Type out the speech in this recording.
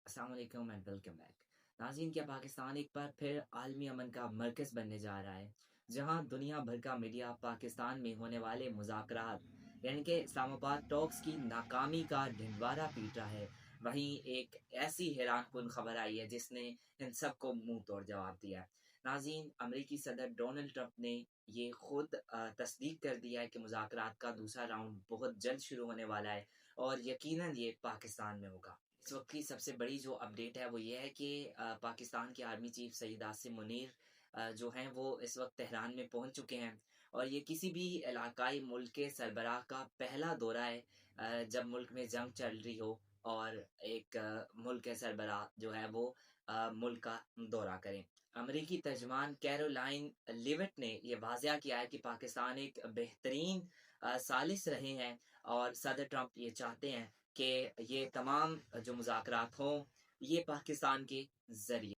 السلام علیکم and welcome back ناظرین، کیا پاکستان ایک بار پھر عالمی امن کا مرکز بننے جا رہا ہے؟ جہاں دنیا بھر کا میڈیا پاکستان میں ہونے والے مذاکرات یعنی کہ اسلام آباد ٹاکس کی ناکامی کا ڈھنڈورا پیٹ رہا ہے، وہیں ایک ایسی حیران کن خبر آئی ہے جس نے ان سب کو منہ توڑ جواب دیا ہے۔ ناظرین، امریکی صدر ڈونلڈ ٹرمپ نے یہ خود تصدیق کر دیا ہے کہ مذاکرات کا دوسرا راؤنڈ بہت جلد شروع ہونے والا ہے، اور یقیناً یہ پاکستان میں ہوگا۔ اس وقت کی سب سے بڑی جو اپڈیٹ ہے وہ یہ ہے کہ پاکستان کے آرمی چیف سید عاصم منیر جو ہیں وہ اس وقت تہران میں پہنچ چکے ہیں، اور یہ کسی بھی علاقائی ملک کے سربراہ کا پہلا دورہ ہے جب ملک میں جنگ چل رہی ہو اور ایک ملک کے سربراہ جو ہے وہ ملک کا دورہ کریں۔ امریکی ترجمان کیرولائن لیوٹ نے یہ واضح کیا ہے کہ پاکستان ایک بہترین ثالث رہے ہیں، اور صدر ٹرمپ یہ چاہتے ہیں کہ یہ تمام جو مذاکرات ہوں یہ پاکستان کے ذریعے